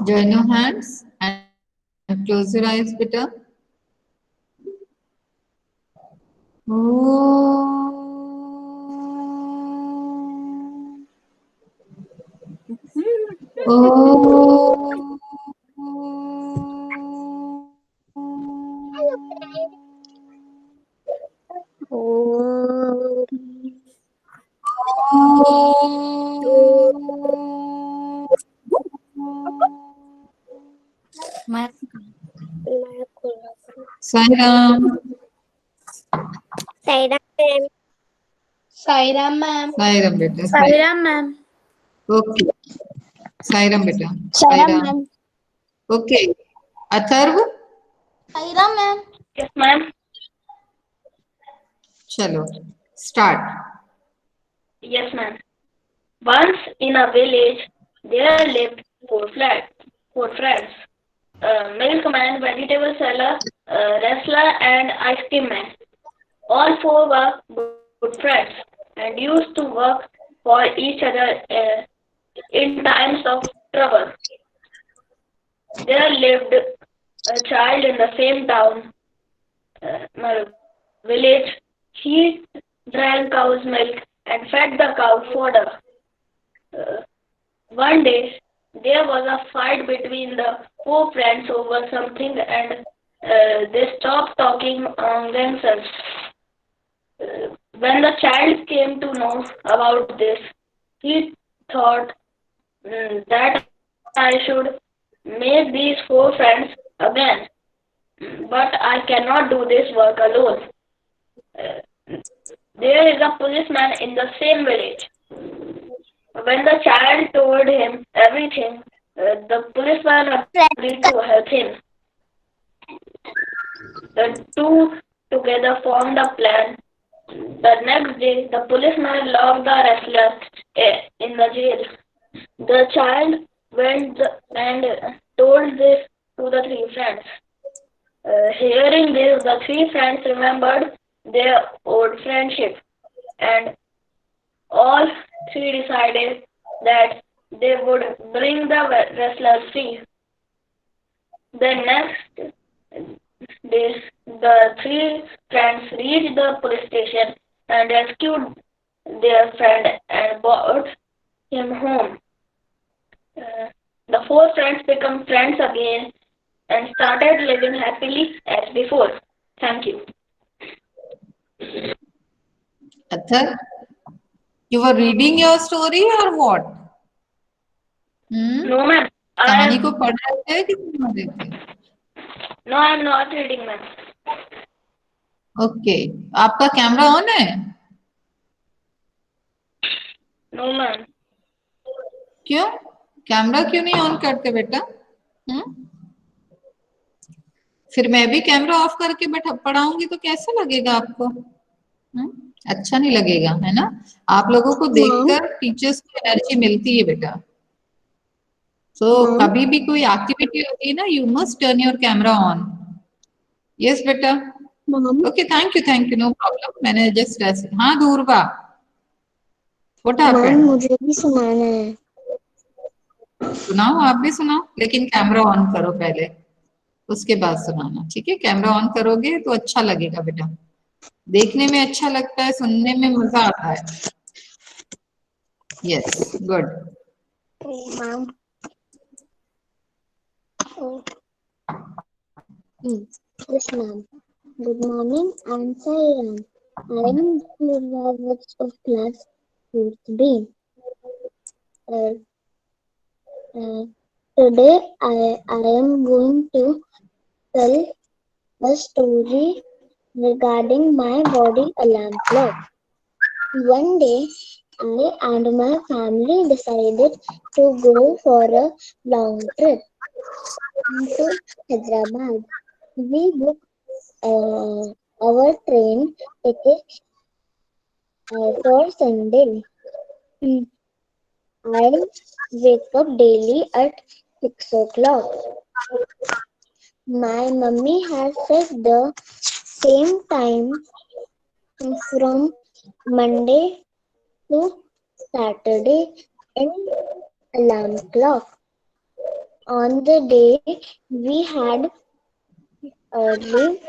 Join your hands and close your eyes, beta. Om. Om. Om. Sai Ram. Saira ma'am. Sairam ma'am. Sai Ram, beta. Sairam ma'am. Okay. Sai Ram, beta. Sai Sairam Ram. ma'am. Okay. Atharva Sairam ma'am. Yes, ma'am. चलो start. Yes, ma'am. Once in a village, there lived four friends. Milkman, vegetable seller, wrestler, and ice cream man. All four were good friends and used to work for each other in times of trouble. There lived a child in the same town, village. He drank cow's milk and fed the cow fodder. One day, there was a fight between the four friends over something, and they stopped talking among themselves. When the child came to know about this, he thought that I should make these four friends again, but I cannot do this work alone. Uh, there is a policeman in the same village. When the child told him everything, the policeman agreed to help him. The two together formed a plan. The next day, the policeman locked the wrestler in the jail. The child went and told this to the three friends. Hearing this, the three friends remembered their old friendship, and all three decided that they would bring the wrestler free. The next day, the three friends reached the police station and rescued their friend and brought him home. The four friends became friends again and started living happily as before. Thank you. Atharva, you were reading your story or what? No, ma'am. कहानी को पढ़ रहे थे कि सुना रहे थे? No, I am not reading, ma'am. Okay. आपका कैमरा ऑन है? No, ma'am. क्यों? कैमरा क्यों नहीं ऑन करते बेटा? फिर मैं भी कैमरा ऑफ करके बैठा पढ़ाऊंगी तो कैसा लगेगा आपको? अच्छा नहीं लगेगा, है ना? आप लोगों को देखकर टीचर्स को एनर्जी मिलती है बेटा. तो कभी भी कोई एक्टिविटी होती है ना, you must turn your camera on. Yes बेटा. Okay, thank you, no problem. मैंने जस्ट हाँ दूरबा, व्हाट हैपेंड? मुझे भी सुनाना है. सुनाओ, आप भी सुनाओ, लेकिन कैमरा ऑन करो पहले, उसके बाद सुनाना. ठीक है? कैमरा ऑन करोगे तो अच्छा लगेगा बेटा. देखने में अच्छा लगता है, सुनने में मजा आता है. Yes, good. Ma'am. Yes, ma'am. Good morning. I'm Sairam. I am the Ravats of class 4th B. Today I am going to tell a story regarding my body alarm clock. One day, I and my family decided to go for a long trip to Hyderabad. We booked our train tickets for Sunday. I wake up daily at 6 o'clock. My mummy has set the same time from Monday to Saturday in alarm clock. On the day we had lived,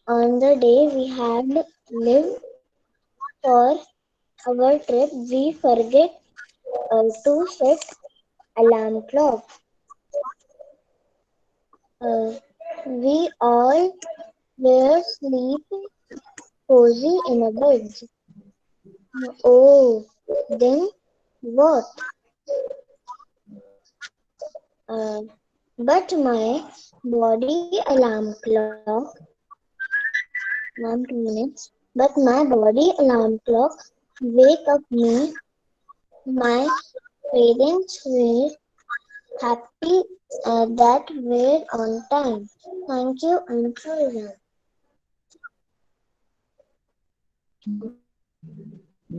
on the day we had lived for our trip, we forget to set alarm clock. We all were sleep cozy in a bed. Oh, then what? Uh, but my body alarm clock, ma'am, 2 minutes. But my body alarm clock wake up me. My parents were happy that we're on time. Thank you, Uncle.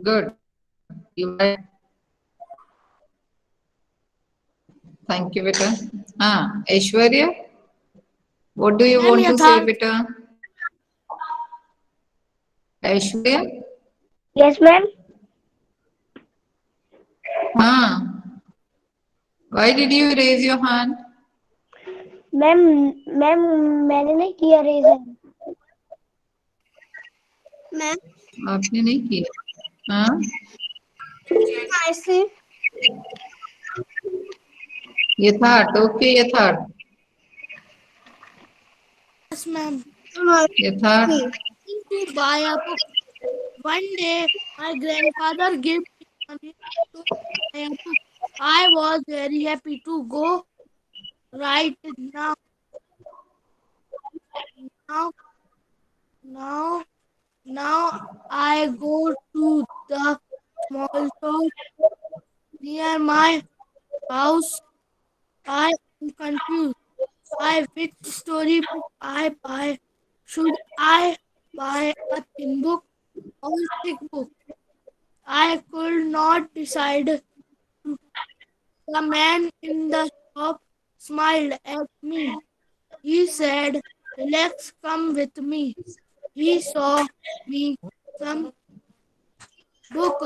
Good. You were right. Thank you, beta. Aishwarya, what do you Ma'am, want to say, Yatharth. beta? Aishwarya? Yes, ma'am. Ah, why did you raise your hand? Ma'am ma'am मैंने नहीं किया raise ma'am आपने नहीं किया? हाँ, ऐसे यथार्थ, okay यथार्थ, yes ma'am यथार्थ. to buy a book. One day my grandfather gave me money to buy a book. I was very happy to go right now. Now, now, now I go to the small shop near my house. I am confused. By which storybook I buy? Should I buy a thin book or thick book? I could not decide. The man in the shop smiled at me. He said, "Relax, come with me." He saw me some book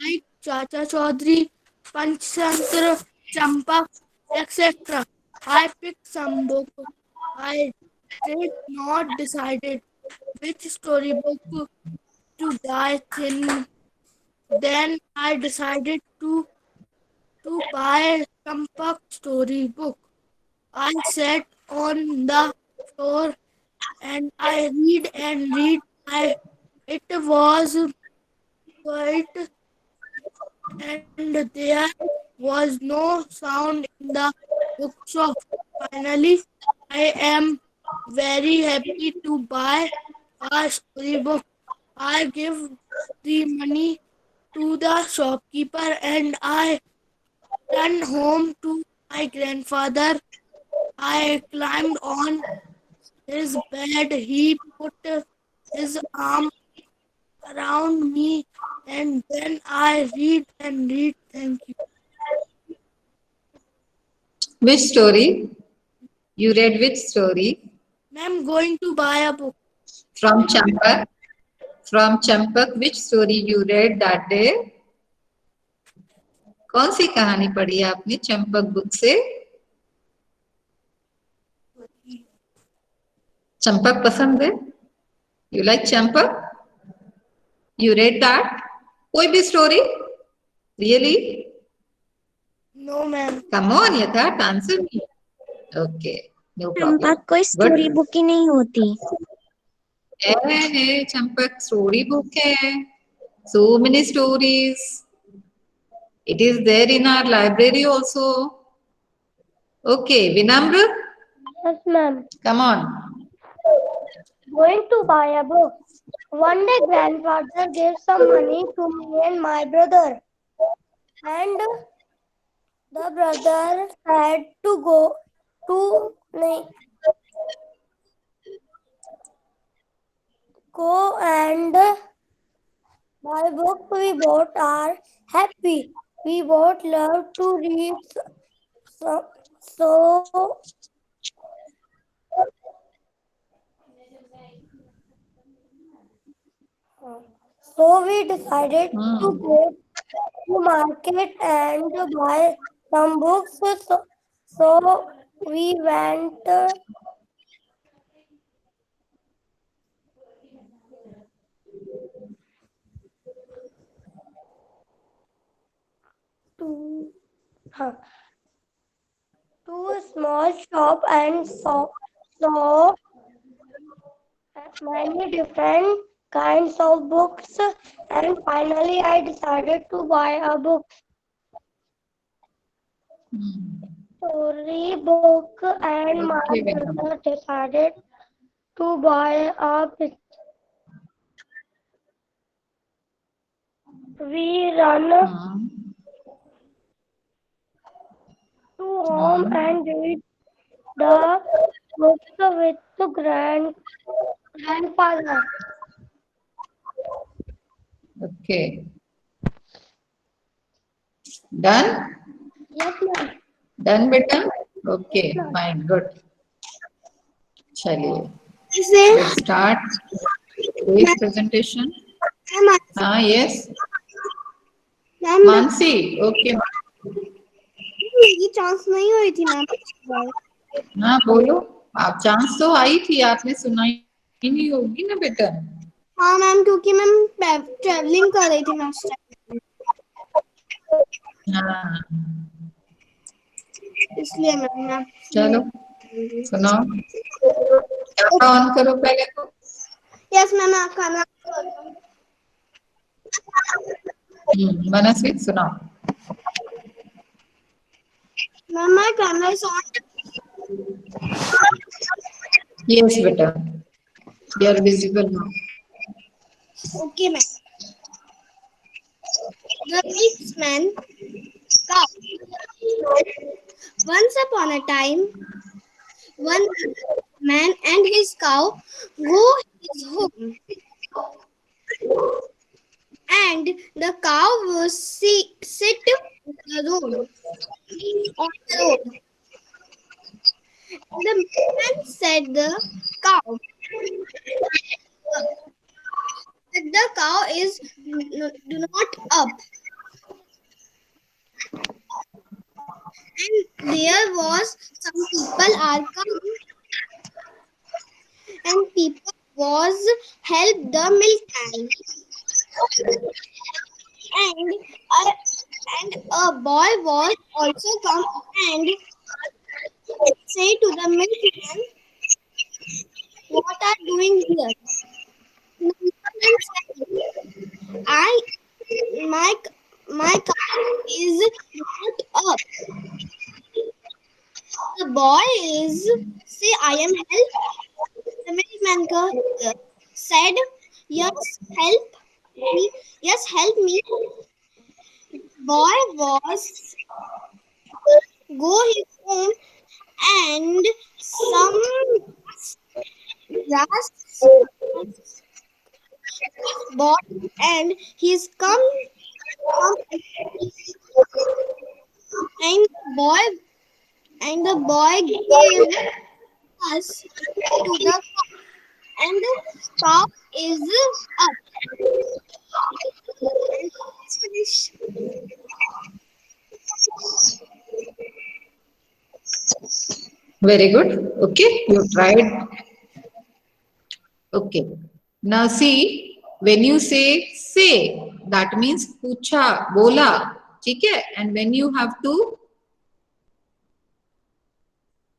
like Chacha Chaudhary, Panchtantra, Champak, etc. I picked some book. I did not decided which storybook to buy thin. Then I decided to buy Champak storybook. I sat on the floor and I read and read. It was quiet and there was no sound in the bookshop. Finally, I am very happy to buy a storybook. I give the money to the shopkeeper and I run home to my grandfather. I climbed on his bed. He put his arm around me and then I read and read. Thank you. Which story? You read which story? I'm going to buy a book. From Champak. From Champak, which story you read that day? कौन सी कहानी पढ़ी आपने Champak book से? चंपक पसंद है? You like Champak? You read that? कोई भी story? Really? No, ma'am. Come on, Yatharth, answer me. Okay, no problem. Champak कोई स्टोरी Good. बुक ही नहीं होती. है चंपक story book है. So many stories. It is there in our library also. Okay, Vinamra, Yes, ma'am. come on. Going to buy a book. One day, grandfather gave some money to me and my brother, and the brother had to go and buy book. We both are happy. We both love to read. So, so So we decided to go to market and buy some books. So we went to a small shop and saw many different kinds of books, and finally I decided to buy a book, story book, and my Okay, बेटा. brother decided to buy a picture. We run to home and read the book with grandfather. Okay. Done? Yes, ma'am. Done, बेटा? Okay, fine, good. चलिए. Let's start today's presentation. Yes. Ma'am Mansi. Okay. मेरी chance नहीं हुई थी ma'am. हाँ बोलो. आप chance तो आई थी, आपने सुनाई नहीं होगी ना बेटा. हाँ मैम, क्योंकि मैम ट्रैवलिंग कर रही थी मैं उस टाइम, हाँ. इसलिए मैम. चलो सुनाओ. कैमरा ऑन करो पहले तो. यस मैम, मैं खाना मनस्वी सुनाओ. मैम मैं कैमरा इज ऑन. यस बेटा. You are visible now. Okay ma'am. The Milkman Cow. Once upon a time, one man and his cow go his home, and the cow was sit on the road. The man said the cow that the cow is do not up. And there was some people are come, and people was help the milkman, and a boy was also come and say to the milkman, what are doing here? The milkman said, my cow is not up. The boy is say, I am help. The milkman said, yes, help me. Yes, help me. Boy was go his home, and some grass bought, and he's come and the boy gave us to the cow, and the cow is up. Let's finish. Very good. Okay, you tried. Okay. Now see, when you say, that means पूछा, बोला, ठीक है? And when you have to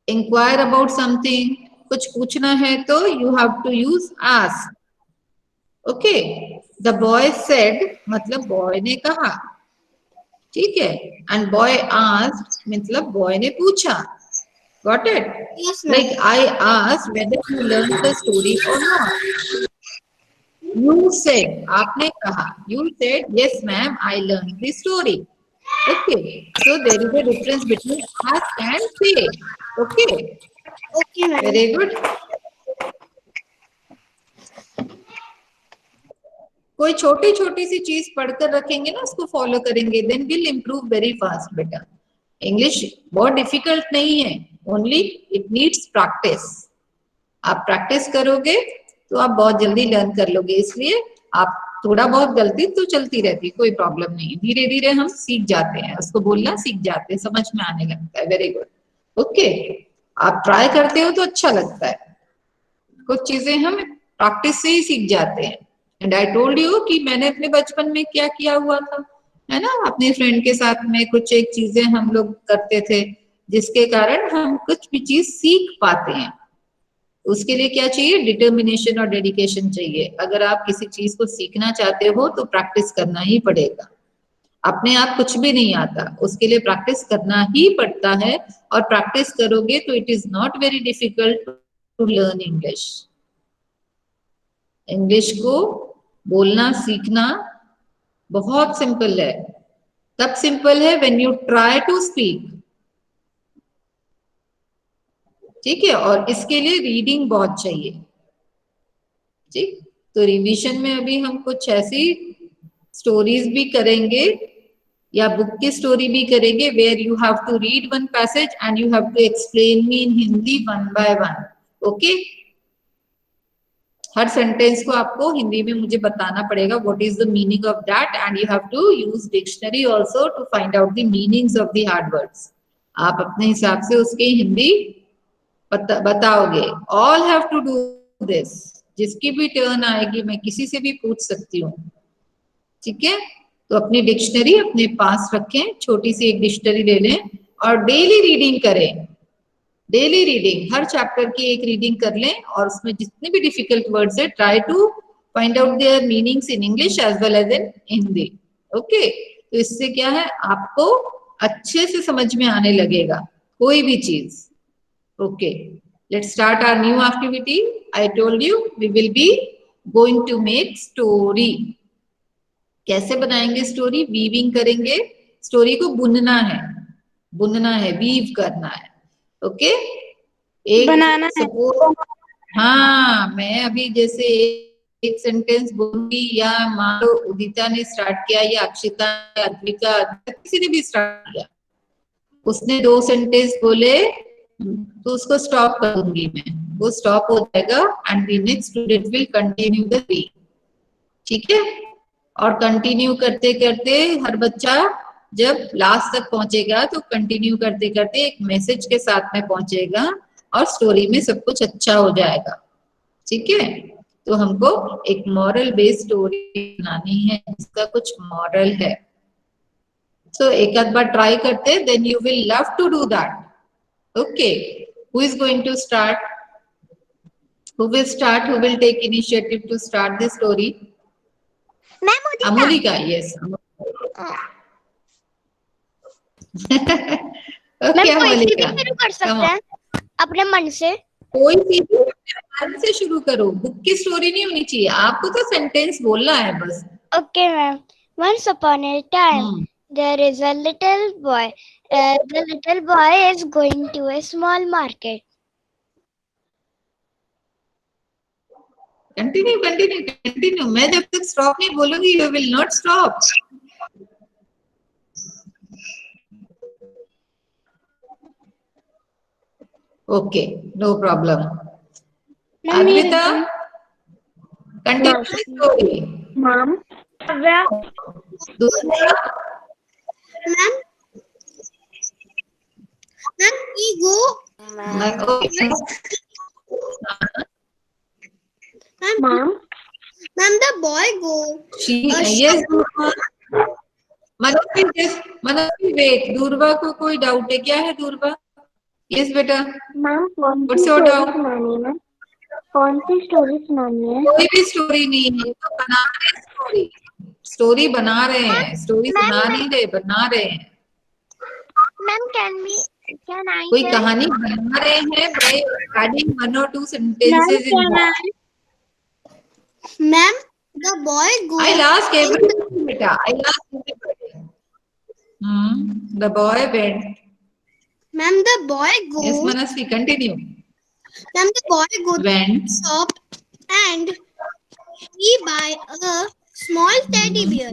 inquire about something, कुछ पूछना है तो you have to use ask. Okay. The boy said, मतलब boy ने कहा, ठीक है? And boy asked, मतलब boy ने पूछा. Got it? Yes, ma'am. Like I asked whether you learned the story or not. You said, आपने कहा. You said, yes, ma'am, I learned the story. Okay. So there is a difference between ask and say. Okay. Okay, ma'am. Very good. कोई छोटी छोटी सी चीज पढ़कर रखेंगे ना, उसको फॉलो करेंगे, then will improve very fast बेटा. इंग्लिश बहुत डिफिकल्ट नहीं है, ओनली इट नीड्स प्रैक्टिस. आप प्रैक्टिस करोगे तो आप बहुत जल्दी लर्न कर लोगे. इसलिए आप थोड़ा बहुत गलती तो चलती रहती, कोई प्रॉब्लम नहीं. धीरे धीरे हम सीख जाते हैं, उसको बोलना सीख जाते हैं, समझ में आने लगता है. Very good. ओके, आप ट्राई करते हो तो अच्छा लगता है, कुछ चीजें हम प्रैक्टिस से ही सीख जाते हैं। एंड आई टोल्ड यू कि मैंने अपने बचपन में क्या किया हुआ था, है ना, अपने फ्रेंड के साथ में कुछ एक चीजें हम लोग करते थे जिसके कारण हम कुछ भी चीज सीख पाते हैं। उसके लिए क्या चाहिए, डिटर्मिनेशन और डेडिकेशन चाहिए। अगर आप किसी चीज को सीखना चाहते हो तो प्रैक्टिस करना ही पड़ेगा, अपने आप कुछ भी नहीं आता, उसके लिए प्रैक्टिस करना ही पड़ता है। और प्रैक्टिस करोगे तो it is not very difficult to learn English. English को बोलना सीखना बहुत सिंपल है। तब सिंपल है when you try to speak, ठीक है। और इसके लिए रीडिंग बहुत चाहिए, ठीक। तो रिवीजन में अभी हम कुछ ऐसी स्टोरीज भी करेंगे या बुक की स्टोरी भी करेंगे, where you have to read one passage and you have to explain me in Hindi one by one. Okay, हर सेंटेंस को आपको हिंदी में मुझे बताना पड़ेगा, what is the meaning of that, and you have to use dictionary also to find out the meanings of the hard words. आप अपने हिसाब से उसकी हिंदी बताओगे। All have to do this. जिसकी भी टर्न आएगी मैं किसी से भी पूछ सकती हूँ, ठीक है। तो अपनी डिक्शनरी अपने पास रखें, छोटी सी एक डिक्शनरी ले लें और डेली रीडिंग करें। डेली रीडिंग, हर चैप्टर की एक रीडिंग कर लें और उसमें जितने भी डिफिकल्ट वर्ड्स है try to find out their meanings in English as well as in Hindi. Okay, तो इससे क्या है, आपको अच्छे से समझ में आने लगेगा कोई भी चीज। Okay, let's start our new activity. I told you we will be going to make story. कैसे बनाएंगे स्टोरी, वीविंग करेंगे। स्टोरी को बुनना है, वीव करना है। ओके, एक बनाना है। सपोज, हाँ मैं अभी जैसे एक सेंटेंस बोलूंगी, या मान लो उदिता ने स्टार्ट किया या अक्षिता, अद्विका, किसी ने भी स्टार्ट किया, उसने 2 सेंटेंस बोले तो उसको स्टॉप कर दूंगी मैं, वो स्टॉप हो जाएगा and the next student will continue the reading, ठीक है। और कंटिन्यू करते करते हर बच्चा जब लास्ट तक पहुंचेगा तो कंटिन्यू करते करते एक मैसेज के साथ में पहुंचेगा और स्टोरी में सब कुछ अच्छा हो जाएगा, ठीक है। तो हमको एक मॉरल बेस्ड स्टोरी बनानी है जिसका कुछ मॉरल है। सो एक आध बार ट्राई करते, then you will love to do that. Okay, who is going to start? Who will start? Who will take initiative to start the story? Ma'am Udita. Amolika, yes. Okay, ma'am कोई सी भी Amolika. शुरू कर सकते हैं अपने मन से। कोई भी मन से शुरू करो, बुक की स्टोरी नहीं होनी चाहिए, आपको तो सेंटेंस बोलना है बस। Okay, ma'am. Once upon a time, there is a little boy. The little boy is going to a small market. Continue continue continue, मैं जब तक स्टॉप नहीं बोलूंगी you will not stop. Okay, no problem. Advita, continue story. Ma'am. दूसरा, ma'am ego. Ma'am the boy go. Yes Manoj wait, Durva को कोई doubt है क्या है दूरवा? यस बेटा। मैम कौन सी स्टोरी सुनानी है? कौन सी स्टोरी सुनानी है? कोई भी स्टोरी नहीं है, तो बना रहे स्टोरी, स्टोरी बना रहे हैं, स्टोरी सुना नहीं रहे, बना रहे हैं। मैम कैन आई कोई कहानी बना रहे हैं by adding 1 or 2 sentences in that. Ma'am the boy go. I'll ask everybody, beta. I'll ask everybody. The boy went. Ma'am the boy go. Yes, Manasvi, continue. Ma'am the boy go Went. shop and he buy a small teddy bear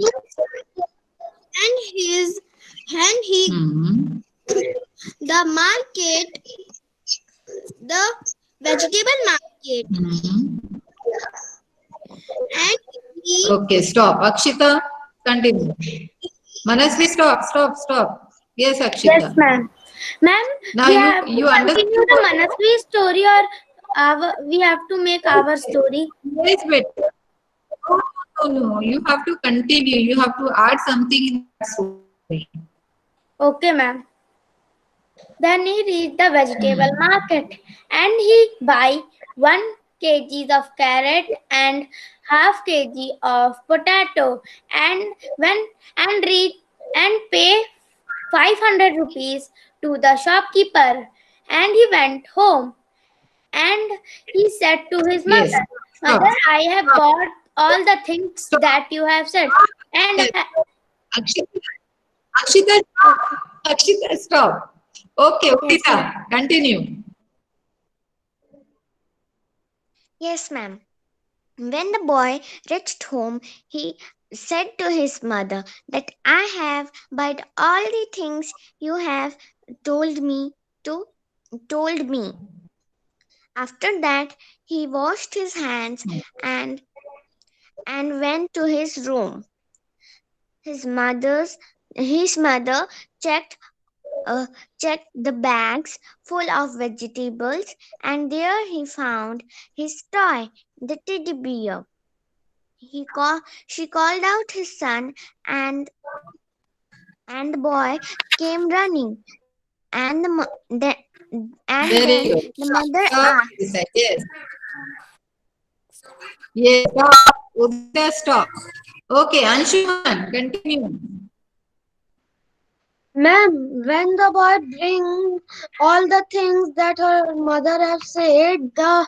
and he the market, the vegetable market, and he Okay, stop. Akshita, continue. Manasvi, stop. Yes, Akshita. Yes, ma'am. Ma'am, Now we have to you continue the understand. Manasvi story, or we have to make our story? Yes, better. No, no. You have to continue. You have to add something in that story. Okay, ma'am. Then he reached the vegetable market and he buy 1 kg of carrot and half kg of potato and when and read and pay 500 rupees to the shopkeeper, and he went home and he said to his Yes. mother, Stop. "Mother, I have Stop. bought all the things Stop. that you have said." And Yes. Akshita. Akshita, stop. Akshita, stop. Okay, Yes, Akshita, ma'am. continue. Yes, ma'am. When the boy reached home, he said to his mother that I have bought all the things you have told me to told me. After that, he washed his hands and went to his room. His mother's his mother checked checked the bags full of vegetables, and there he found his toy, the teddy bear. She called out his son, and the boy came running. And Very then good. the mother Stop. asked, Yes. Yes. Stop. Udita, stop. Okay, Anshuman, continue. Ma'am, when the boy bring all the things that her mother have said, the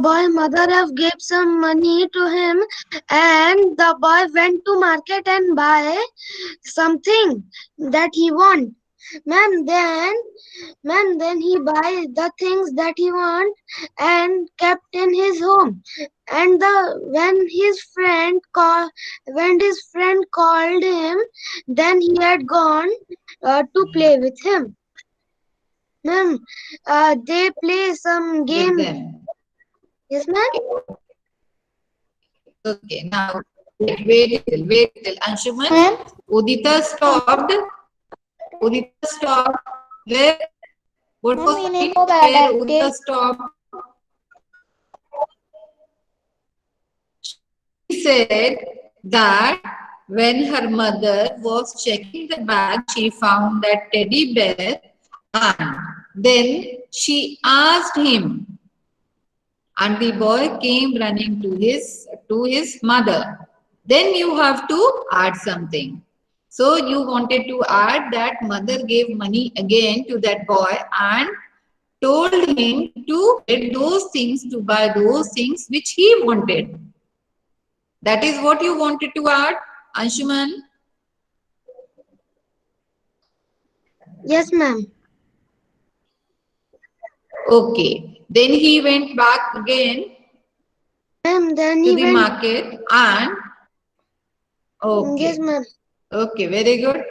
boy mother have gave some money to him, and the boy went to market and buy something that he want. Ma'am, then he buy the things that he want and kept in his home. And when his friend called him, then he had gone to play with him. Ma'am, they play some With game. them. Yes, ma'am. Okay, now wait till Anshuman. Ma'am? Udita stopped. Udita stopped. Where? What Ma'am, was ये the नहीं point को where बैठे Udita stopped? She said that when her mother was checking the bag, she found that teddy bear, and then she asked him, and the boy came running to his mother. Then you have to add something. So you wanted to add that mother gave money again to that boy and told him to get those things, to buy those things which he wanted. That is what you wanted to add, Anshuman? Yes, ma'am. Okay. Then he went back again Ma'am, then to he the went. market and Yes, okay. ma'am. Okay, very good.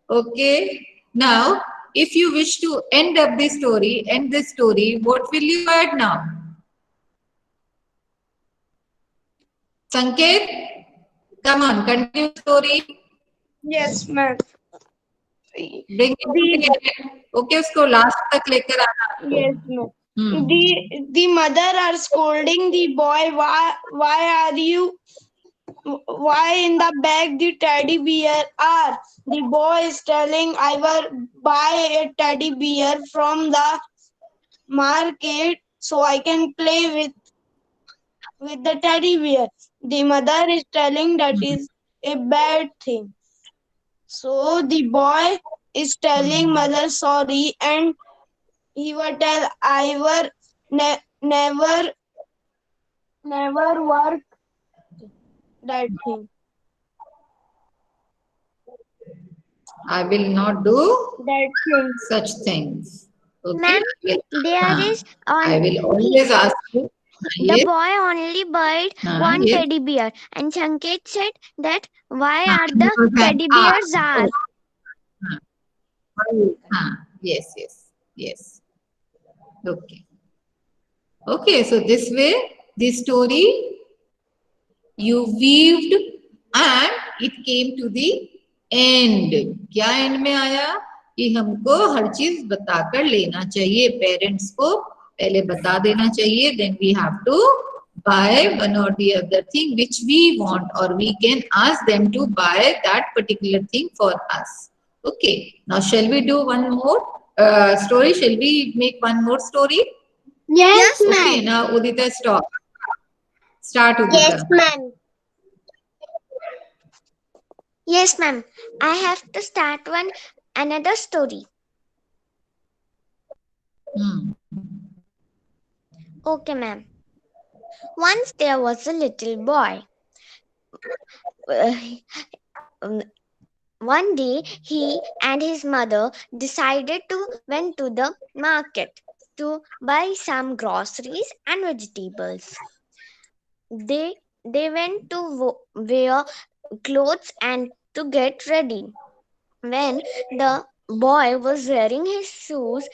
Okay. Now, if you wish to end this story, what will you add now? Sanket, come on, continue the story. Yes, ma'am. Bring it together. Okay, उसको last तक लेकर आना आपको. Yes, ma'am. Hmm. The mother are scolding the boy. Why in the bag the teddy bear are? The boy is telling, I will buy a teddy bear from the market so I can play with the teddy bear. The mother is telling that is a bad thing. So the boy is telling mother sorry, and he will tell I will never work that thing. I will not do That thing. such things. Okay. Ma'am, there is I on will always ask you. the Yes. boy only bought one Yes. teddy bear, and Sanket said that why are the Because teddy bears are? Yes, yes, yes. Okay. Okay, so this way, this story you weaved and it came to the and क्या and में आया कि हमको हर चीज बताकर लेना चाहिए, parents को पहले बता देना चाहिए, then we have to buy one or the other thing which we want, or we can ask them to buy that particular thing for us. Okay, now shall we do one more story? Shall we make one more story? Yes, Okay, now Udita start Udita. Yes, ma'am. Yes, ma'am. I have to start another story. Okay, ma'am. Once there was a little boy. One day, he and his mother decided to went to the market to buy some groceries and vegetables. They went to wear clothes and to get ready. When the boy was wearing his shoes,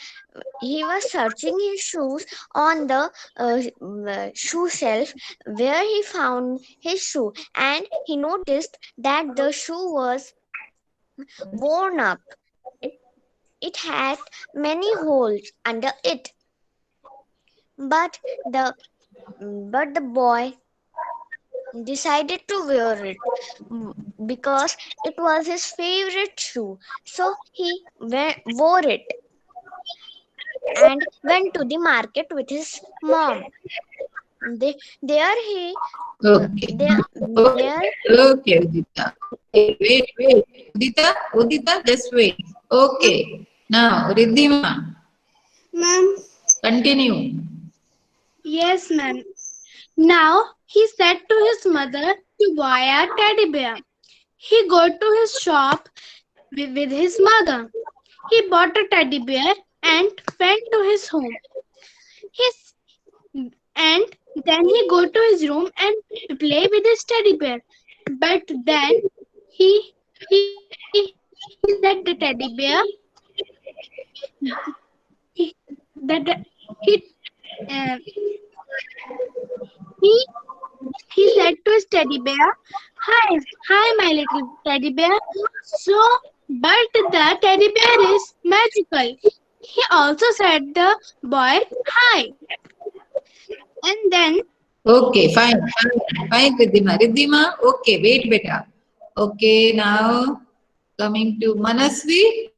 he was searching his shoes on the shoe shelf where he found his shoe, and he noticed that the shoe was worn up. It had many holes under it. But the boy decided to wear it because it was his favorite shoe. So he wore it and went to the market with his mom. There he Okay. there Okay, Udita. Wait. Udita, just wait. Okay. Now, Riddhima, Ma'am. continue. Yes, ma'am. Now he said to his mother to buy a teddy bear. He go to his shop with his mother. He bought a teddy bear and went to his home. And then he go to his room and play with his teddy bear. But then he said the teddy bear he, that he uh, he said to his teddy bear, hi, my little teddy bear. So, but the teddy bear is magical. He also said the boy hi. And then Okay, fine, Riddhima. Riddhima, okay, wait, beta. Okay, now coming to Manasvi.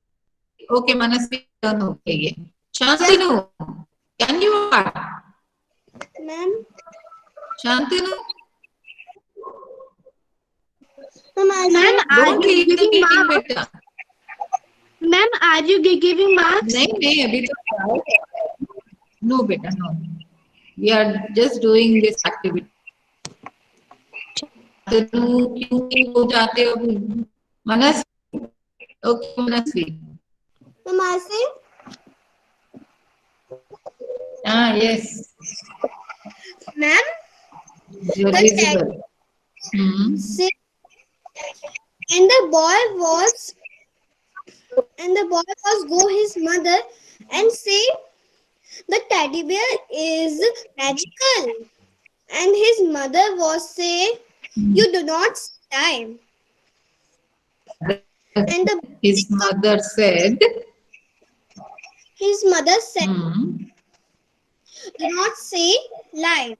Okay, Manasvi, turn okay. Shantanu, can you add? ma'am, Shantanu, ma'am, are don't you leave the giving meeting, marks? beta. Ma'am, are you giving marks? नहीं अभी तो no beta no. We are just doing this activity. क्यों हो जाते हो मनस? Okay, Manasvi. Namaste. Yes. Ma'am, You're visible. and the boy was go his mother and say the teddy bear is magical, and his mother was say you do not die. And His mother said, do not say lie.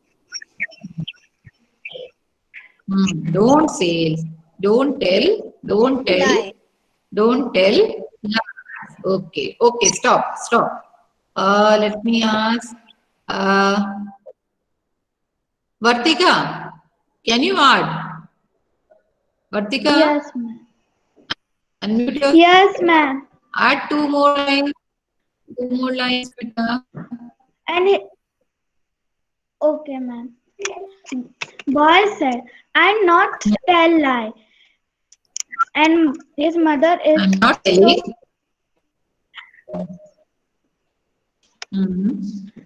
Don't say, don't tell, Lie. don't tell lies. Okay, stop. Let me ask, Vartika, can you add? Vartika? Yes, ma'am. Unmute yourself. Yes, ma'am. Add two more lines, beta. Okay, ma'am. Boy said, "I not tell lie," and his mother is. I'm not telling.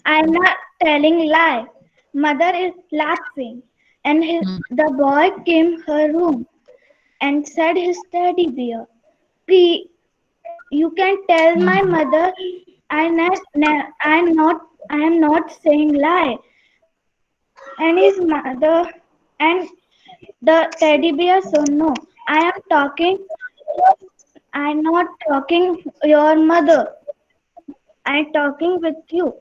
I'm not telling lie. Mother is laughing, and the boy came her room and said his teddy bear, "Please, you can tell my mother I am not saying lie." And his mother and the teddy bear said, "No, I am talking I'm not talking your mother. I'm talking with you.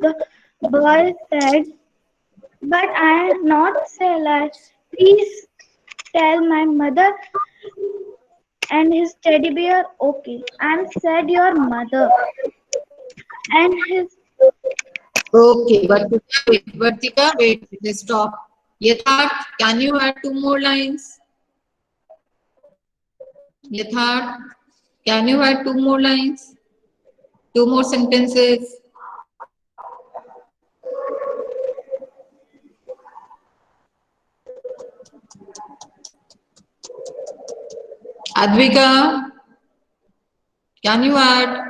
The boy said, but I am not say lies. Please tell my mother and his teddy bear. Okay, I'm said your mother and his. Okay, Vartika, wait, just stop. Yatharth, can you add 2 more lines? Yatharth, can you add 2 more lines? 2 more sentences? Advika, can you add?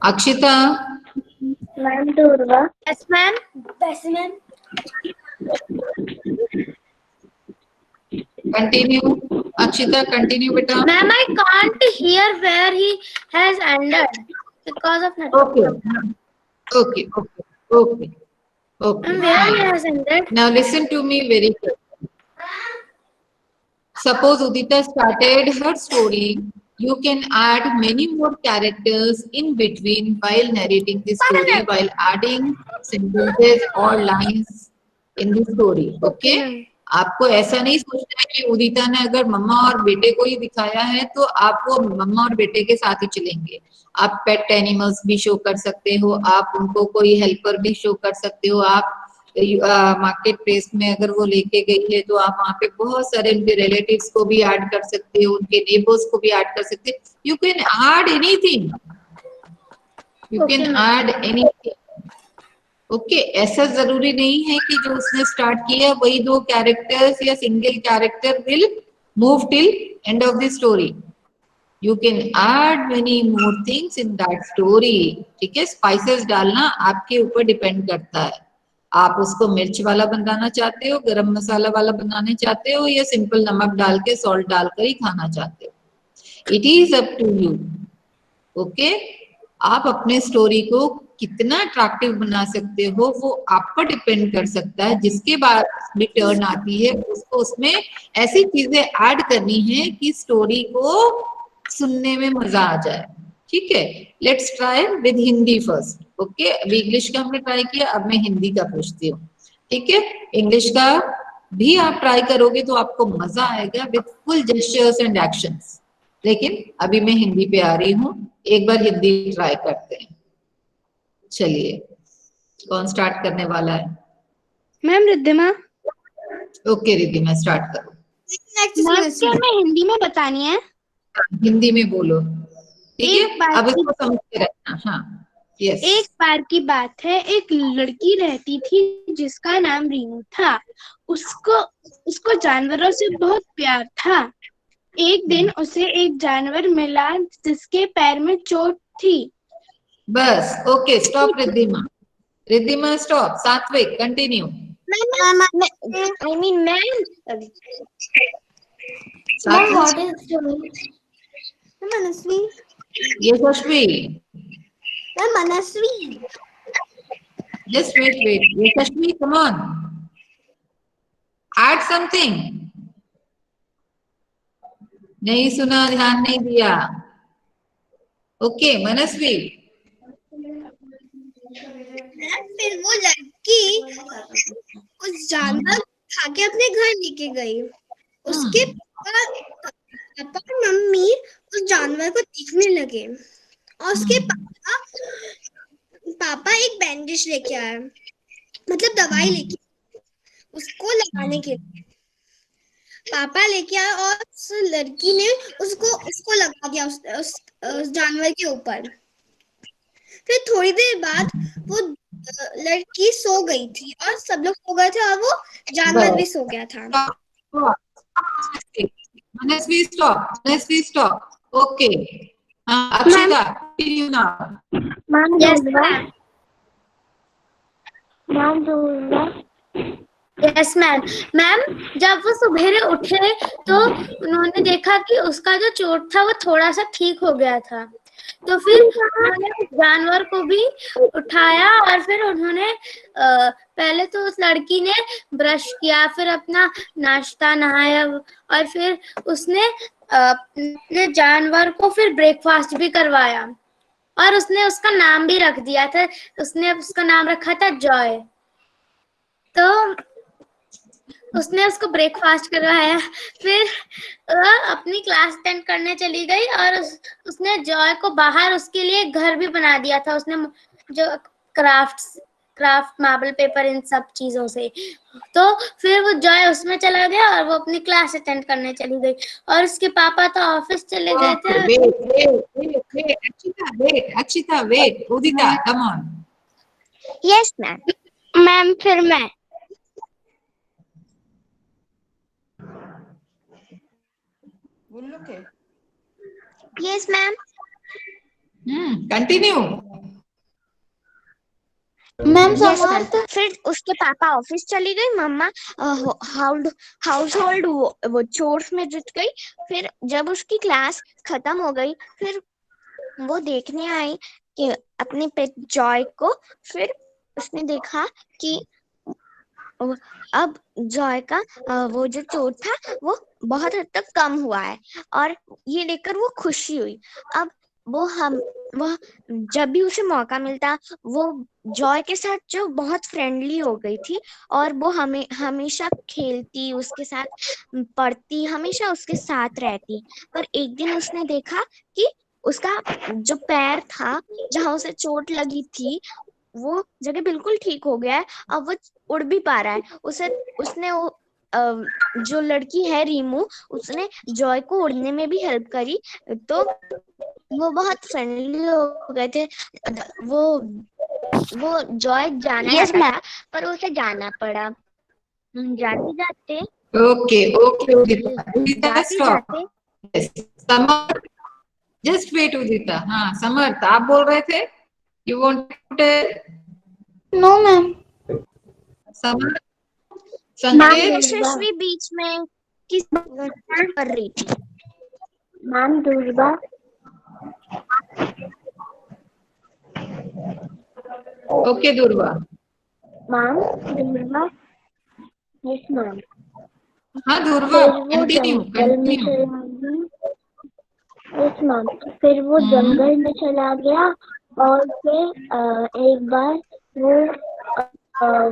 Akshita, Ma'am Durga. Yes, ma'am. Yes, ma'am. continue. Akshita, continue, beta. Ma'am, I can't hear where he has ended because of network. Okay. And where he has ended? Now listen to me very carefully. Suppose Udita started her story. You can add many more characters in between while narrating the story, while adding sentences or lines in the story. Okay? आपको ऐसा नहीं सोचना है कि उदिता ने अगर मम्मा और बेटे को ही दिखाया है तो आप वो मम्मा और बेटे के साथ ही चलेंगे. आप पेट एनिमल्स भी शो कर सकते हो, आप उनको कोई हेल्पर भी शो कर सकते हो, आप मार्केट प्लेस में अगर वो लेके गई है तो आप वहाँ पे बहुत सारे उनके रिलेटिव्स को भी ऐड कर सकते हो, उनके नेबर्स को भी ऐड कर सकते हो. You can add anything, you can add anything. Okay, ऐसा जरूरी नहीं है कि जो उसने स्टार्ट किया वही 2 कैरेक्टर्स या single character will move till end of the story. You can add many more things in that story. ठीक है, स्पाइसेस डालना आपके ऊपर डिपेंड करता है. आप उसको मिर्च वाला बनाना चाहते हो, गरम मसाला वाला बनाना चाहते हो, या सिंपल नमक डाल के सॉल्ट डालकर ही खाना चाहते हो. It is up to you. Okay, आप अपने स्टोरी को कितना अट्रैक्टिव बना सकते हो वो आप पर डिपेंड कर सकता है. जिसके बाद में टर्न आती है उसको उसमें ऐसी चीजें ऐड करनी है कि स्टोरी को सुनने में मजा आ जाए. ठीक है, let's try with Hindi first. Okay, अभी इंग्लिश का हमने ट्राई किया, अब मैं हिंदी का पूछती हूँ. ठीक है, इंग्लिश का भी आप ट्राई करोगे तो आपको मजा आएगा with full gestures and actions. लेकिन अभी मैं हिंदी पे आ रही हूँ, एक बार हिंदी ट्राई करते हैं. चलिए, कौन स्टार्ट करने वाला है? Ma'am Riddhima. Okay Riddhima, start करो. क्या मैं हिंदी में बतानी है? हिंदी में बोलो. ठीक है, अब इसको समझ के रखना. हाँ, यस. एक बार की बात है, एक लड़की रहती थी जिसका नाम रीनू था. उसको जानवरों से बहुत प्यार था. एक दिन उसे एक जानवर मिला जिसके पैर में चोट थी. बस. Okay, stop Riddhima. Riddhima stop. Satvik continue. I mean, ma'am. What is story? Manasvi. Yashasvi. Ma'am, Manasvi. Just wait. Yashasvi, come on. Add something. नहीं सुना, ध्यान नहीं दिया. ओके, मनस्वी. फिर वो लड़की उस जानवर खा के अपने घर लेके गई. उसके पापा और मम्मी उस जानवर को देखने लगे और उसके पापा एक बैंडेज लेके आए, मतलब दवाई लेके उसको लगाने के लिए. पापा लेके आए और उस लड़की ने उसको लगा दिया उस जानवर के ऊपर. फिर थोड़ी देर बाद वो लड़की सो गई थी और सब लोग सो गए थे और वो जानवर भी सो गया था. Manasvi stop. Okay, Akshita continue now. Yes, ma'am. Yes, ma'am. Ma'am, जब वो सुबेरे उठे तो उन्होंने देखा कि उसका जो चोट था वो थोड़ा सा ठीक हो गया था. तो फिर उन्होंने उस जानवर को भी उठाया और फिर उन्होंने पहले तो उस लड़की ने ब्रश किया, फिर अपना नाश्ता, नहाया और फिर उसने अपने जानवर को फिर ब्रेकफास्ट भी करवाया और उसने उसका नाम भी रख दिया था। उसने उसका नाम रखा था जॉय। तो उसने उसको ब्रेकफास्ट करवाया, फिर अपनी क्लास अटेंड करने चली गई और उसने जॉय को बाहर उसके लिए घर भी बना दिया था। उसने जो क्राफ्ट मार्बल पेपर इन सब चीजों से। तो फिर वो जॉय उसमें चला गया और वो अपनी क्लास अटेंड करने चली गई और उसके पापा तो ऑफिस चले गए थे। Akshita wait, Udita come on. Yes ma'am. Ma'am फिर मैं बोलो के। Yes ma'am. कंटिन्यू। मैम फिर उसके पापा ऑफिस चली गई, मम्मा हाउस होल्ड वो चोर्स में जुट गई। फिर जब उसकी क्लास खत्म हो गई, फिर वो देखने आई कि अपने पेट जॉय को। फिर उसने देखा कि अब जॉय का वो जो चोट था वो बहुत हद तक कम हुआ है और ये देखकर वो खुशी हुई। अब वह जब भी उसे मौका मिलता वो जॉय के साथ जो बहुत फ्रेंडली हो गई थी और वो हमेशा खेलती, उसके साथ पढ़ती, हमेशा उसके साथ रहती। पर एक दिन उसने देखा कि उसका जो पैर था जहां उसे चोट लगी थी वो जगह बिल्कुल ठीक हो गया है। अब वो उड़ भी पा रहा है। उसने जो लड़की है रीमू, उसने जॉय को उड़ने में भी हेल्प करी। तो वो बहुत फ्रेंडली हो गए थे। वो जॉय जाना चाहता था पर उसे जाना पड़ा। जाते जाते okay Udita stop. Samar just wait Udita. हाँ समर्थ आप बोल रहे थे, you want to tell? No ma'am. Samar Sanket Yashasvi बीच में किस कर रही थी? Ma'am Durga. Okay Durga. Ma'am Durga. Yes ma'am. हाँ दुर्गा कंटिन्यू। Yes ma'am. फिर वो जंगल में चला गया और फिर एक बार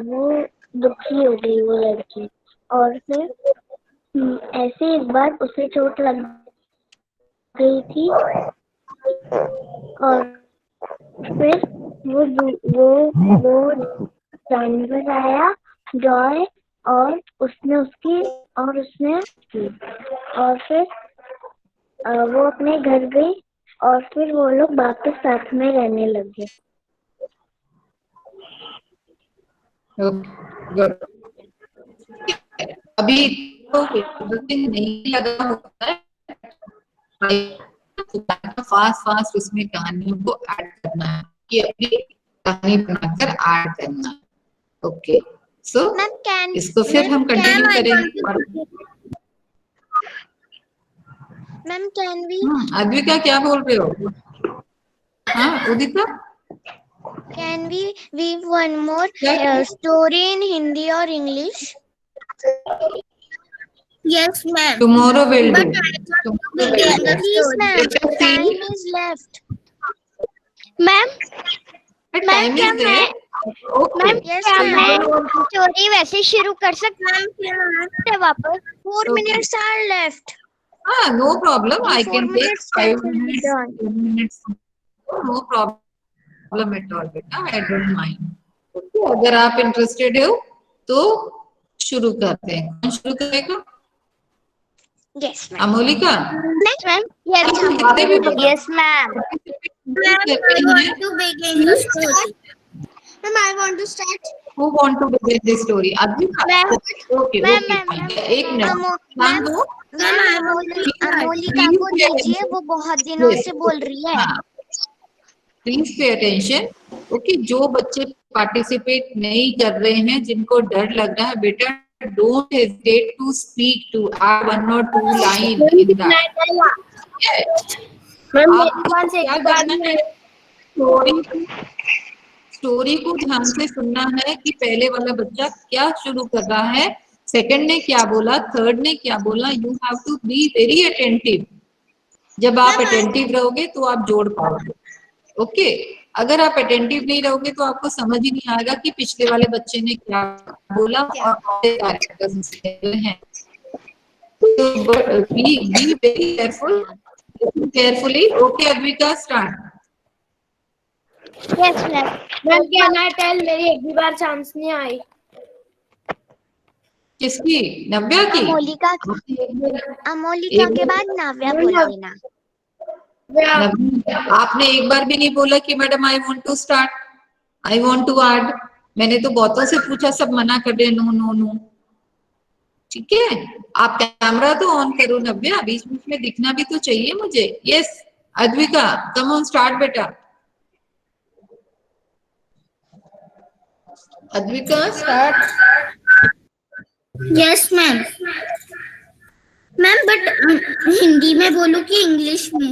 वो दुखी हो गई वो लड़की। और फिर ऐसे एक बार उसे चोट लग गई थी और फिर वो जानवर आया जॉय और उसने फिर वो अपने घर गई और फिर वो लोग वापस साथ में रहने लगे। अभी तो नहीं लगा होता है, फास्ट उसमें कहानियों को ऐड करना है कि अभी कहानी बनाकर ऐड करना है। ओके सो इसको फिर हम कंटिन्यू करेंगे। मैम कैन वी अद्विका क्या बोल रहे हो? हाँ Udita can we weave one more story in Hindi और English? Yes, ma'am. tomorrow will do. Please, ma'am. Time is left. Ma'am. Time is there. Okay. Yes, ma'am. Story वैसे शुरू कर सकते हैं वापस। 4 minutes are left. No problem. I can take 5 minutes. Done. 2 minutes. No problem at all, बेटा. I don't mind. Okay. अगर आप interested हो तो शुरू करते हैं। कौन शुरू करेगा? Yes, ma'am. Amolika? Next, ma'am. Yes, ma'am. Ma'am, I want to begin the story. Ma'am, I want to start. Who want to begin this story? Advika? Ma'am. Okay. एक मिनट। अमोलिका को दीजिए, वो बहुत दिनों से बोल रही है। Please pay attention. ओके जो बच्चे पार्टिसिपेट नहीं कर रहे हैं, जिनको डर लग रहा है, बेटा don't hesitate to speak, to add 1 or 2 lines in that. आपको क्या करना है, स्टोरी को ध्यान से सुनना है कि पहले वाला बच्चा क्या शुरू कर रहा है, सेकंड ने क्या बोला, थर्ड ने क्या बोला। You have to be very attentive. जब आप अटेंटिव रहोगे तो आप जोड़ पाओगे। ओके, अगर आप अटेंटिव नहीं रहोगे तो आपको समझ ही नहीं आएगा कि पिछले वाले बच्चे ने क्या बोला और कैरेक्टर्स हैं। तो be very careful, carefully. Okay Advika, start. Yes ma'am. Ma'am can I tell, मेरी एक भी बार चांस नहीं आई। किसकी? नव्या की? अमोलिका के बाद नव्या बोल देना। आपने एक बार भी नहीं बोला कि madam I want to start, I want to add. मैंने तो बहुतों से पूछा, सब मना कर रहे, नो नो नो। ठीक है, आप कैमरा तो ऑन करो नव्या, बीच बीच में दिखना भी तो चाहिए मुझे। Yes Advika, come on start बेटा। Advika start. Yes ma'am. Ma'am but Hindi में बोलूं कि इंग्लिश में?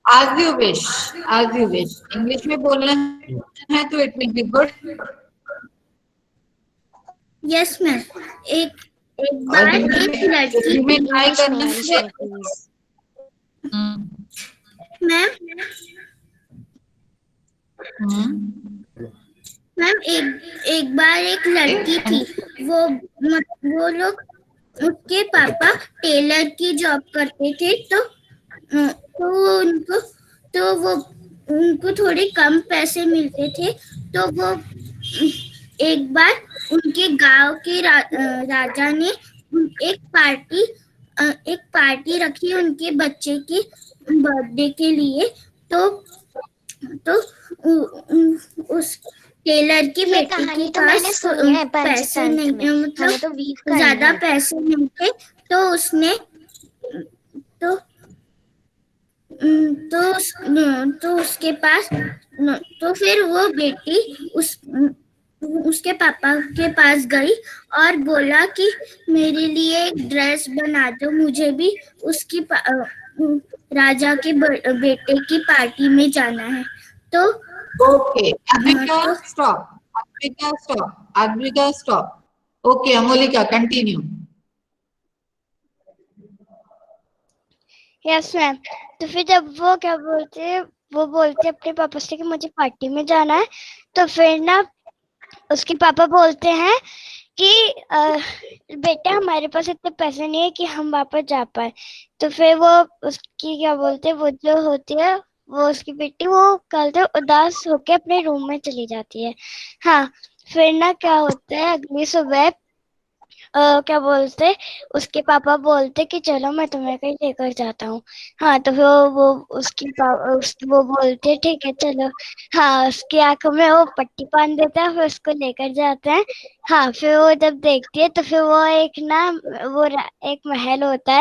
As you wish, as you wish। English में बोलना है तो it will be good. Yes ma'am. एक बार एक लड़की में ट्राई करना है मैम। मैम एक बार एक लड़की थी, वो लोग, उसके पापा टेलर की जॉब करते थे, तो उनको थोड़े कम पैसे मिलते थे। तो वो एक बार उनके गांव के राजा ने एक पार्टी रखी उनके बच्चे के बर्थडे के लिए। तो उस टेलर की बेटी के पास पैसे नहीं, मतलब ज्यादा पैसे नहीं थे, तो उसने तो उसके पास, तो फिर वो बेटी उसके पापा के पास गई और बोला कि मेरे लिए एक ड्रेस बना दो, मुझे भी उसकी राजा के बेटे की पार्टी में जाना है। तो okay Advika stop, Advika stop. Okay Amolika continue. Yes ma'am. तो फिर जब वो क्या बोलते, वो बोलते अपने पापा से कि मुझे पार्टी में जाना है, तो फिर ना उसके पापा बोलते हैं कि बेटा हमारे पास इतने पैसे नहीं है कि हम वापस जा पाए। तो फिर वो उसकी क्या बोलते, वो जो होती है वो उसकी बेटी, वो कल उदास होके अपने रूम में चली जाती है। हाँ, फिर ना क्या होता है, अगली सुबह क्या बोलते, उसके पापा बोलते कि चलो मैं तुम्हें कहीं लेकर जाता हूँ। हाँ, तो फिर वो बोलते ठीक है चलो। हाँ, उसकी आंखों में वो पट्टी बांध देता है, फिर उसको लेकर जाते हैं। हाँ, फिर वो जब देखती है तो फिर वो एक महल होता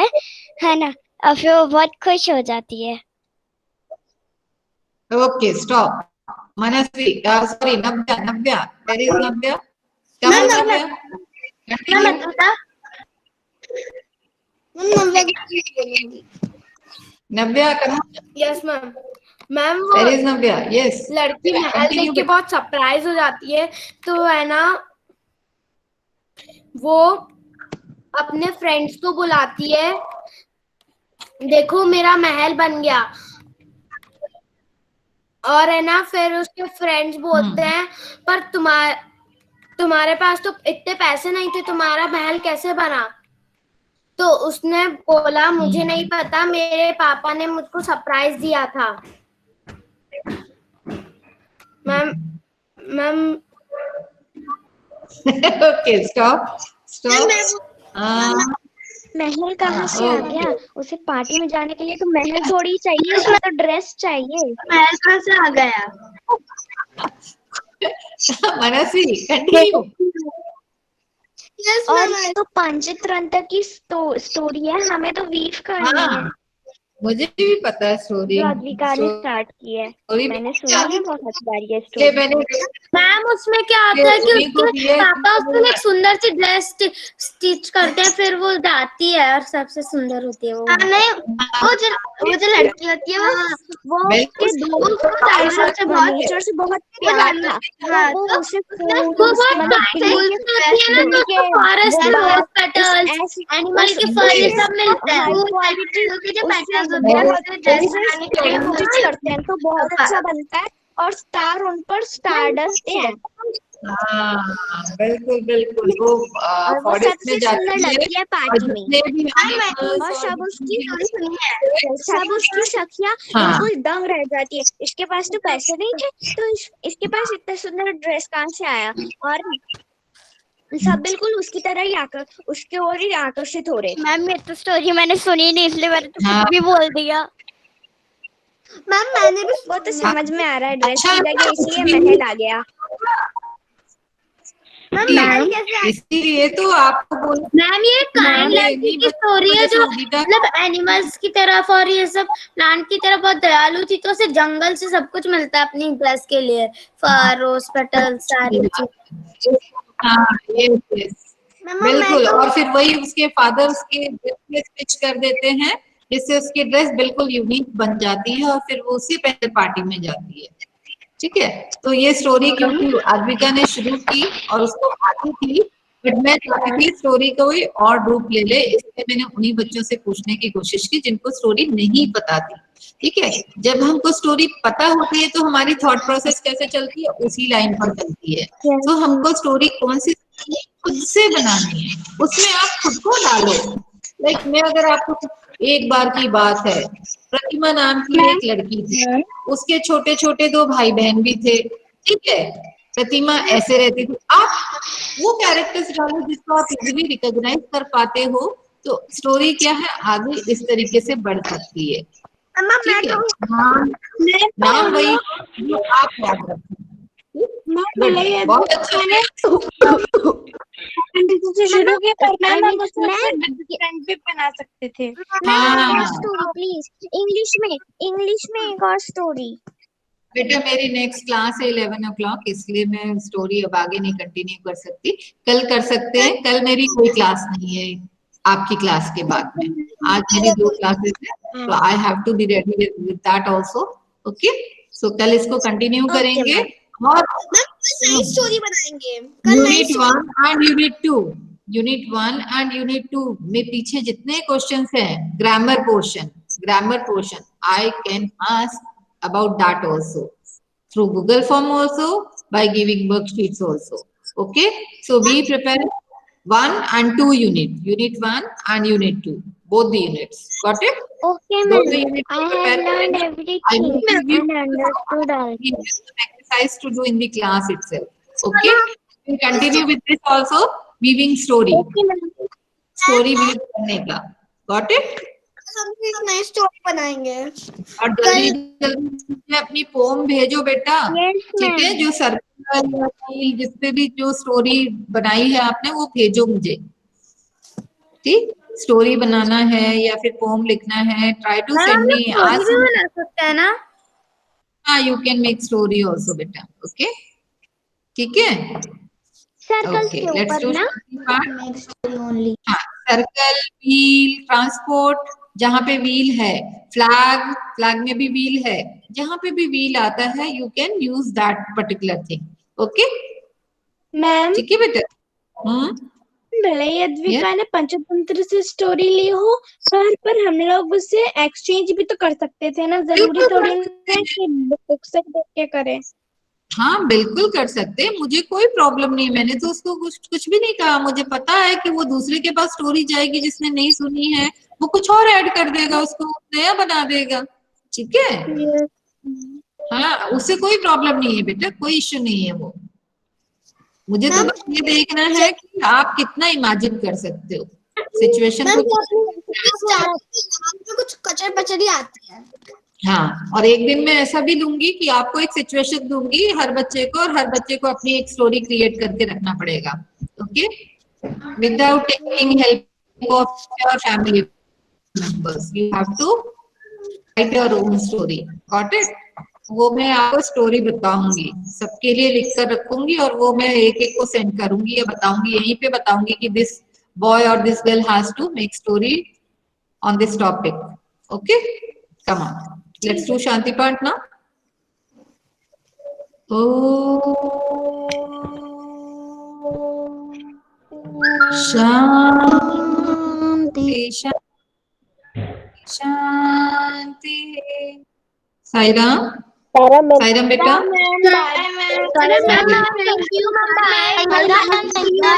है ना, और फिर वो बहुत खुश हो जाती है। Okay stop. Manasvi, sorry Navya, where is Navya? Come on Navya, Navya come on. Yes ma'am. Ma'am वो वेयर इज नव्या? यस लड़की महल देख के बहुत सरप्राइज हो जाती है, तो है ना वो अपने फ्रेंड्स को बुलाती है, देखो मेरा महल बन गया। और है ना फिर उसके फ्रेंड्स बोलते हैं पर तुम्हारे पास तो इतने पैसे नहीं थे, तुम्हारा महल कैसे बना? तो उसने बोला मुझे नहीं पता, मेरे पापा ने मुझको सरप्राइज दिया था। Ma'am okay stop. महल कहाँ से आ गया? उसे पार्टी में जाने के लिए तो महल थोड़ी चाहिए, उसे तो ड्रेस चाहिए। महल कहाँ से आ गया? मनस्वी कंटिन्यू। और तो पंचतंत्र की स्टोरी है, हमें तो वीव करनी है। मुझे भी पता है स्टोरी। अद्विका ने स्टार्ट की है, मैंने सुनी है बहुत बार ये स्टोरी। मैम उसमें क्या आता है कि उसके पापा उसको एक सुंदर सी ड्रेस स्टिच करते हैं, फिर वो जाती है और सबसे सुंदर होती है वो। नहीं, वो जो लड़की होती है वो उसके दोस्त को डायनासोर से बहुत प्यार था। हाँ, तो उसे फॉरेस्ट रोज पेटल्स, एनिमल के फर ये सब मिलते हैं। करते हैं तो बहुत अच्छा बनता है, और स्टार उन पर स्टारडस्ट है। हाँ बिल्कुल बिल्कुल, वो फॉरेस्ट में जाती है पार्टी में, और और सब उसकी सखियाँ बिल्कुल दंग रह जाती है। इसके पास तो पैसे नहीं थे, तो इसके पास इतना सुंदर ड्रेस कहाँ से आया, और सब बिल्कुल उसकी तरह ही उसके ओर ही आकर्षित हो रहे। मैम ये तो स्टोरी मैंने सुनी नहीं, इसलिए मैंने तो कुछ भी बोल दिया। मैम मैंने भी, वो तो समझ में आ रहा है, ड्रेस की जगह इसलिए महल आ गया। इसलिए तो आपको बोल, मैम ये काइंड लड़की की स्टोरी है जो मतलब एनिमल्स की तरफ और ये सब प्लांट की तरफ बहुत दयालु थी, तो उसे जंगल से सब कुछ मिलता है अपनी ड्रेस के लिए, फर, रोज पेटल्स, सारी चीज। हाँ बिल्कुल, और फिर वही उसके फादर उसके ड्रेस में स्टिच कर देते हैं, जिससे उसकी ड्रेस बिल्कुल यूनिक बन जाती है, और फिर वो उसी पहले पार्टी में जाती है। ठीक है, तो ये स्टोरी क्योंकि अद्विका ने शुरू की और उसको आती थी, बट मैं चाहती थी स्टोरी को कोई और रूप ले ले, इसलिए मैंने उन्हीं बच्चों से पूछने की कोशिश की जिनको स्टोरी नहीं पता थी। ठीक है, जब हमको स्टोरी पता होती है तो हमारी थॉट प्रोसेस कैसे चलती है, उसी लाइन पर चलती है। तो हमको स्टोरी कौन सी खुद से बनानी है, उसमें आप खुद को डालो। लाइक मैं अगर आपको, एक बार की बात है, प्रतिमा नाम की एक लड़की थी, उसके छोटे छोटे 2 भाई बहन भी थे। ठीक है, प्रतिमा ऐसे रहती थी, आप वो कैरेक्टर्स डालो जिसको आप इजीली रिकॉग्नाइज कर पाते हो, तो स्टोरी क्या है आगे इस तरीके से बढ़ सकती है। ठीक है, नाम वही जो आप याद रखें। बहुत अच्छा है। शुरू के बना सकते थे। हाँ प्लीज इंग्लिश में एक और स्टोरी। बेटा मेरी नेक्स्ट क्लास है 11 o'clock, इसलिए मैं स्टोरी अब आगे नहीं कंटिन्यू कर सकती, कल कर सकते हैं। कल मेरी कोई क्लास नहीं है आपकी क्लास के बाद में, आज मेरी 2 क्लासेस है, तो I have to be ready with that also. Okay, so कल इसको कंटिन्यू करेंगे और स्टोरी बनाएंगे। Unit 1 and unit 2, unit 1 and unit 2 में पीछे जितने क्वेश्चंस हैं, grammar portion I can ask about that also through Google form, also by giving worksheets also. Okay, so be prepared 1 and 2 unit 1 and unit 2, both the units. Got it? Okay, ma'am. I have learned everything and understood all. Exercise to do in the class itself. Okay, we'll continue with this also, weaving story. Okay, ma'am. Story weave करने का. Got it? नई story बनाएंगे। और जल्दी अपनी pome भेजो बेटा। ठीक है, जो सर्कल जिसपे भी जो स्टोरी बनाई है आपने वो भेजो मुझे। ठीक, स्टोरी बनाना है या फिर पोम लिखना है, ट्राई टू सेंड मी। आज बना सकते हैं ना? हाँ, you can make story also बेटा। ओके, ठीक है, सर्कल ओके, के लेट्स ऊपर डू ना ओनली। हाँ, सर्कल, व्हील, ट्रांसपोर्ट, जहाँ पे व्हील है, फ्लैग में भी व्हील है, जहाँ पे भी व्हील आता है you can use that particular thing. Okay ma'am, ठीक है बेटा। भले ही अद्विका ने पंचतंत्र से स्टोरी ली हो, पर हम लोग उससे एक्सचेंज भी तो कर सकते थे ना, जरूरी थोड़ी ना कि बुक से देख के करें। हाँ बिल्कुल कर सकते हैं, मुझे कोई प्रॉब्लम नहीं, मैंने तो उसको कुछ भी नहीं कहा। मुझे पता है कि वो दूसरे के पास स्टोरी जाएगी जिसने नहीं सुनी है, वो कुछ और ऐड कर देगा, उसको नया बना देगा। ठीक है, हाँ उससे कोई प्रॉब्लम नहीं है बेटा, कोई इश्यू नहीं है वो। मुझे तो बस ये देखना है कि आप कितना इमेजिन कर सकते हो सिचुएशन को। कुछ कचर पचरी आती है। हाँ, और एक दिन मैं ऐसा भी दूंगी कि आपको एक सिचुएशन दूंगी हर बच्चे को, और हर बच्चे को अपनी एक स्टोरी क्रिएट करके रखना पड़ेगा। Okay, without taking help of your family members, you have to write your own story, got it. वो मैं आपको स्टोरी बताऊंगी, सबके लिए लिख कर रखूंगी और वो मैं एक एक को सेंड करूंगी या बताऊंगी, यहीं पे बताऊंगी कि दिस बॉय और this girl has to make story on this topic. Okay, come on, let's do Shanti Pant now. Shanti Shanti. Sairam बेटा, Thank you, ma'am.